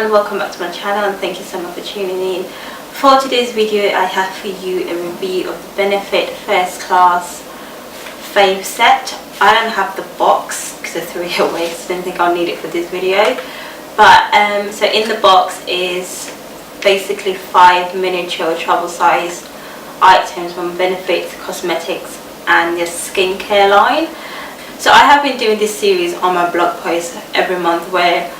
everyone, welcome back to my channel and thank you so much for tuning in. For today's video I have for you a review of the Benefit First Class Fave set. I don't have the box because I threw it away, so I didn't think I'll need it for this video. But so in the box is basically 5 miniature travel size items from Benefit Cosmetics and their skincare line. So I have been doing this series on my blog post every month where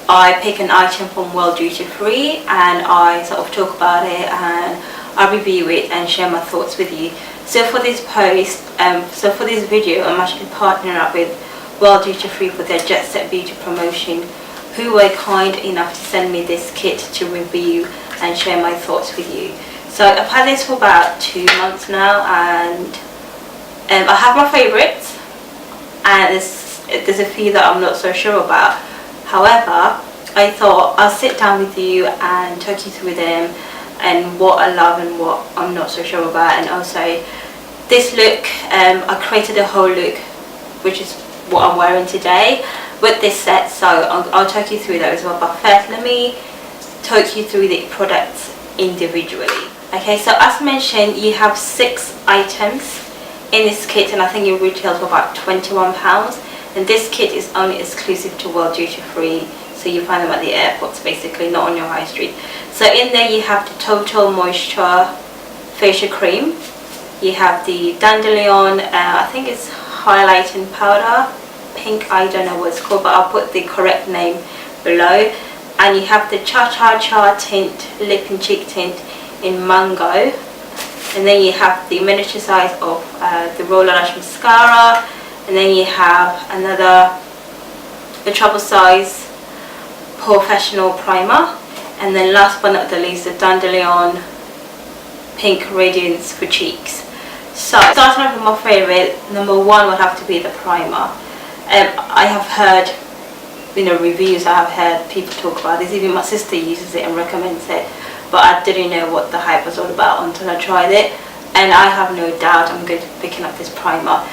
I pick an item from World Duty Free and I sort of talk about it and I review it and share my thoughts with you. So for this post, for this video, I'm actually partnering up with World Duty Free for their JetSetBeauty promotion, who were kind enough to send me this kit to review and share my thoughts with you. So I've had this for about 2 months now, and I have my favourites, and there's a few that I'm not so sure about. However, I thought I'll sit down with you and talk you through them and what I love and what I'm not so sure about. And also this look, I created a whole look which is what I'm wearing today with this set, so I'll talk you through that as well. But first let me talk you through the products individually. Okay, so as mentioned, you have 6 items in this kit and I think it retails for about £21. And this kit is only exclusive to World Duty Free, so you find them at the airports basically, not on your high street. So in there you have the Total Moisture Facial Cream, you have the Dandelion, I think it's highlighting powder, pink, I don't know what it's called, but I'll put the correct name below. And you have the Cha Cha Cha Tint, Lip and Cheek Tint in Mango. And then you have the miniature size of the RollerLash Mascara. And then you have the travel size POREfessional primer, and then last but not the least the Dandelion Pink Radiance for cheeks. So starting off with my favourite, number 1 would have to be the primer. I have heard, reviews, I have heard people talk about this, even my sister uses it and recommends it, but I didn't know what the hype was all about until I tried it, and I have no doubt I'm going to be picking up this primer.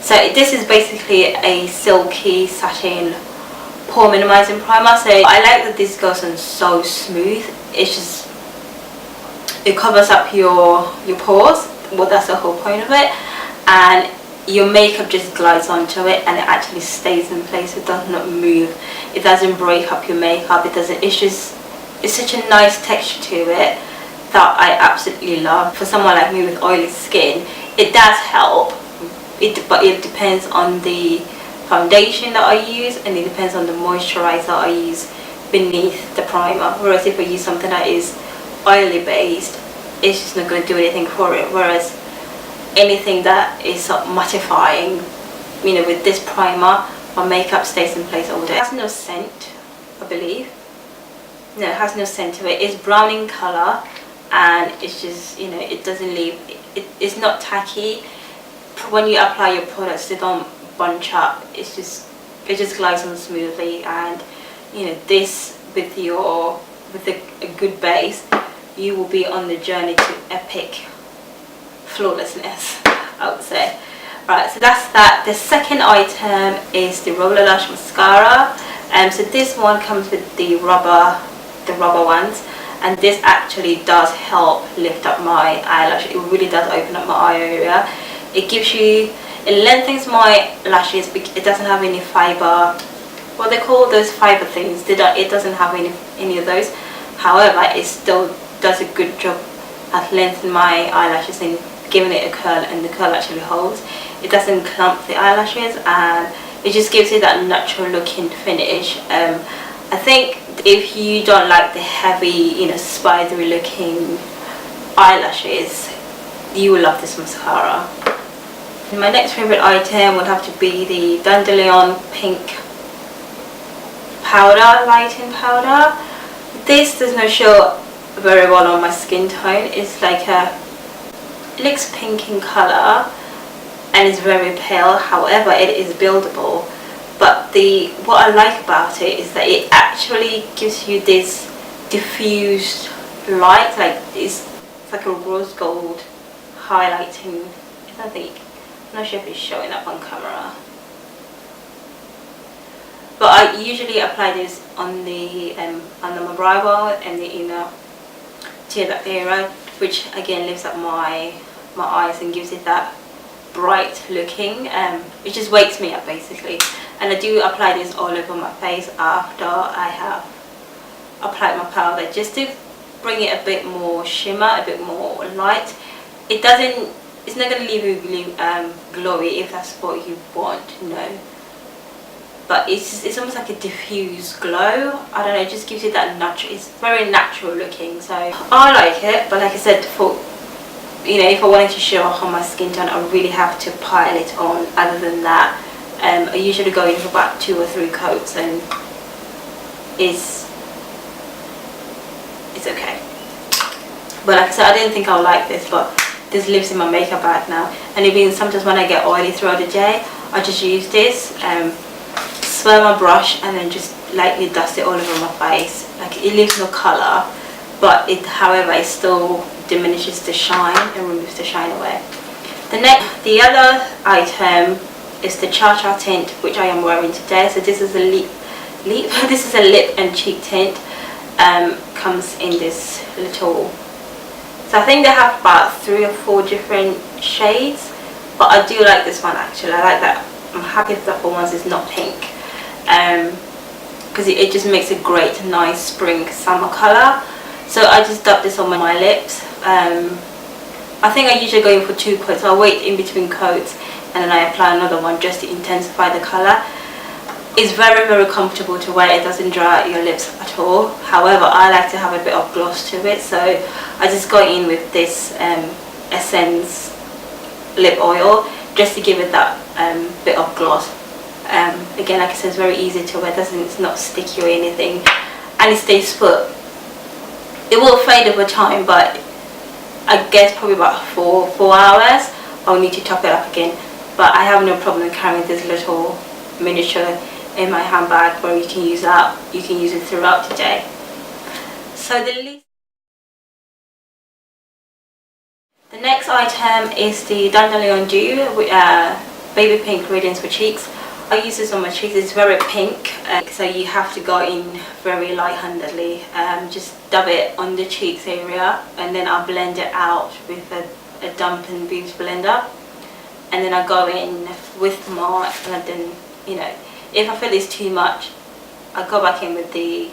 So this is basically a silky satin pore minimizing primer. So I like that this goes on so smooth. It covers up your pores. Well, that's the whole point of it. And your makeup just glides onto it and it actually stays in place. It does not move. It doesn't break up your makeup. It doesn't. It's such a nice texture to it that I absolutely love. For someone like me with oily skin, it does help. But it depends on the foundation that I use, and it depends on the moisturizer I use beneath the primer. Whereas if I use something that is oily based, it's just not going to do anything for it. Whereas anything that is sort of mattifying, with this primer, my makeup stays in place all day. It has no scent, I believe. No, it has no scent to it. It's brown in colour, and it's just, it doesn't leave. It's not tacky. When you apply your products, they don't bunch up. It just glides on smoothly, and this with a good base, you will be on the journey to epic flawlessness, I would say. Right, so that's that. The second item is the RollerLash Mascara. So this one comes with the rubber ones, and this actually does help lift up my eyelash. It really does open up my eye area. It lengthens my lashes, but it doesn't have any fiber, what they call those fiber things. It doesn't have any of those. However, it still does a good job at lengthening my eyelashes and giving it a curl, and the curl actually holds. It doesn't clump the eyelashes, and it just gives it that natural looking finish. I think if you don't like the heavy, spidery looking eyelashes, you will love this mascara. My next favourite item would have to be the Dandelion Pink Powder, lighting powder. This does not show very well on my skin tone. It's like it looks pink in colour and it's very pale. However, it is buildable. But what I like about it is that it actually gives you this diffused light, like it's like a rose gold highlighting. I'm not sure if it's showing up on camera, But I usually apply this on the under my brow bone and the inner tear duct area, which again lifts up my eyes and gives it that bright looking. It just wakes me up basically. And I do apply this all over my face after I have applied my powder, just to bring it a bit more shimmer, a bit more light. It's not going to leave you glowy if that's what you want, no. But it's almost like a diffuse glow. I don't know, it just gives you that natural, it's very natural looking. So I like it, but like I said, for if I wanted to show off on my skin tone, I really have to pile it on. Other than that, I usually go in for about 2 or 3 coats and it's okay. But like I said, I didn't think I would like this, but this lives in my makeup bag now. And even sometimes when I get oily throughout the day, I just use this, swirl my brush and then just lightly dust it all over my face. Like, it leaves no colour, but however, it still diminishes the shine and removes the shine away. The other item is the Cha Cha tint, which I am wearing today. So this is a this is a lip and cheek tint. Comes in this little, so I think they have about 3 or 4 different shades, but I do like this one actually. I like that. I'm happy that for once it's not pink, because it just makes a great nice spring summer colour. So I just dab this on my lips. I think I usually go in for 2 coats. I'll wait in between coats and then I apply another one just to intensify the colour. It's very, very comfortable to wear. It doesn't dry out your lips at all. However, I like to have a bit of gloss to it, so I just go in with this Essence lip oil just to give it that bit of gloss. Again, like I said, it's very easy to wear. It's not sticky or anything, and it stays put. It will fade over time, but I guess probably about 4 hours I'll need to top it up again. But I have no problem carrying this little miniature in my handbag where you can use that. You can use it throughout the day. So the next item is the Dandelion Dew baby pink radiance for cheeks. I use this on my cheeks. It's very pink, so you have to go in very light-handedly. Just dab it on the cheeks area, and then I'll blend it out with a dampened beauty blender. And then I go in with my, and then if I feel it's too much, I go back in with the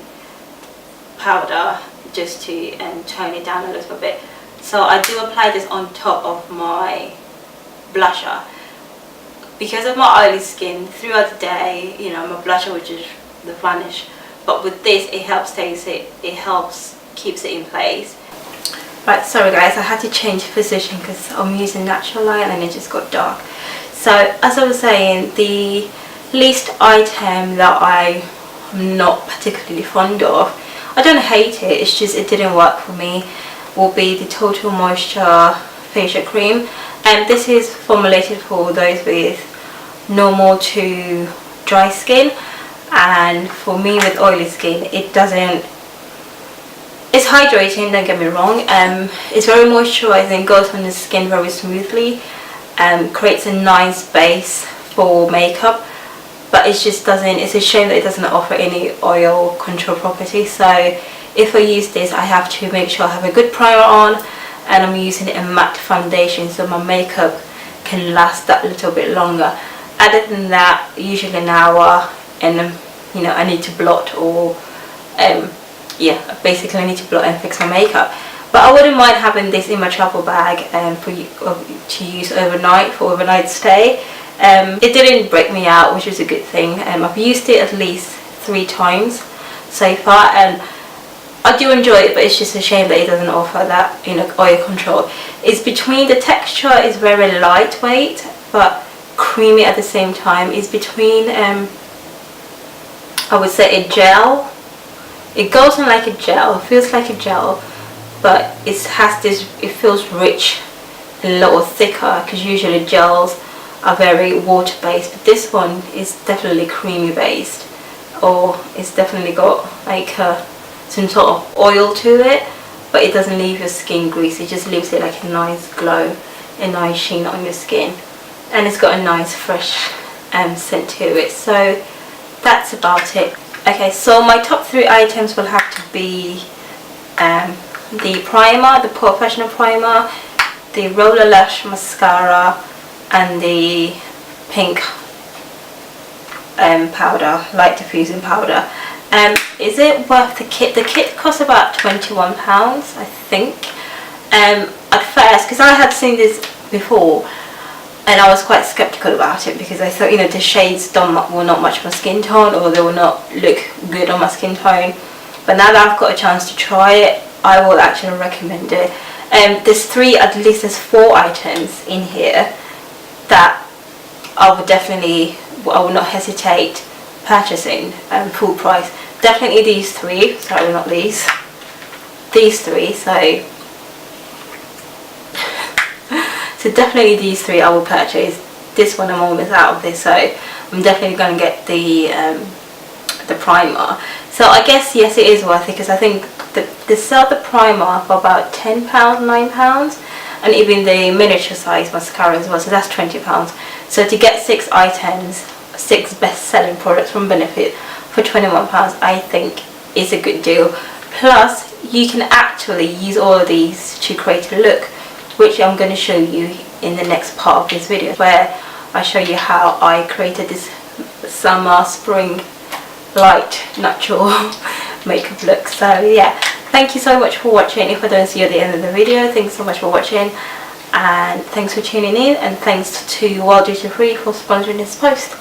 powder just to tone it down a little bit. So I do apply this on top of my blusher. Because of my oily skin, throughout the day, my blusher will just vanish. But with this, it helps keeps it in place. Right, sorry guys, I had to change position because I'm using natural light and it just got dark. So as I was saying, the least item that I'm not particularly fond of, I don't hate it, it's just it didn't work for me, will be the Total Moisture facial cream. And this is formulated for those with normal to dry skin, and for me with oily skin, it's hydrating, don't get me wrong. It's very moisturizing, goes on the skin very smoothly, creates a nice base for makeup, but it's a shame that it doesn't offer any oil control properties. So if I use this, I have to make sure I have a good primer on, and I'm using a matte foundation so my makeup can last that little bit longer. Other than that, usually an hour, and I need to blot or basically I need to blot and fix my makeup. But I wouldn't mind having this in my travel bag to use overnight, for overnight stay. It didn't break me out, which was a good thing. I've used it at least 3 times so far, and I do enjoy it, but it's just a shame that it doesn't offer that oil control. It's between, the texture is very lightweight but creamy at the same time. It's between I would say a gel. It goes on like a gel, it feels like a gel, but it feels rich and a little thicker, because usually gels are very water based, but this one is definitely creamy based, or it's definitely got like some sort of oil to it, but it doesn't leave your skin greasy. It just leaves it like a nice glow, a nice sheen on your skin, and it's got a nice fresh scent to it. So that's about it. Okay, so my top 3 items will have to be the primer, the POREfessional primer, the RollerLash Mascara, and the pink powder, light diffusing powder. Is it worth the kit? The kit costs about £21, I think. At first, because I had seen this before, and I was quite skeptical about it because I thought, you know, the shades will not match my skin tone, or they will not look good on my skin tone. But now that I've got a chance to try it, I will actually recommend it. There's 4 items in here that I will not hesitate purchasing full price. Definitely these 3, sorry, not these 3, so definitely these 3 I will purchase. This one I'm almost out of this, so I'm definitely going to get the primer. So I guess yes, it is worth it, because I think they sell the primer for about £10, £9, and even the miniature size mascara as well, so that's £20. So to get 6 items, 6 best-selling products from Benefit for £21, I think is a good deal. Plus you can actually use all of these to create a look, which I'm going to show you in the next part of this video, where I show you how I created this summer spring light natural makeup look. So yeah, thank you so much for watching. If I don't see you at the end of the video, thanks so much for watching, and thanks for tuning in, and thanks to Wild Duty Free for sponsoring this post.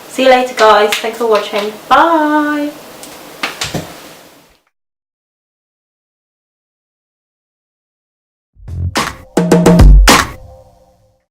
See you later guys, thanks for watching, bye.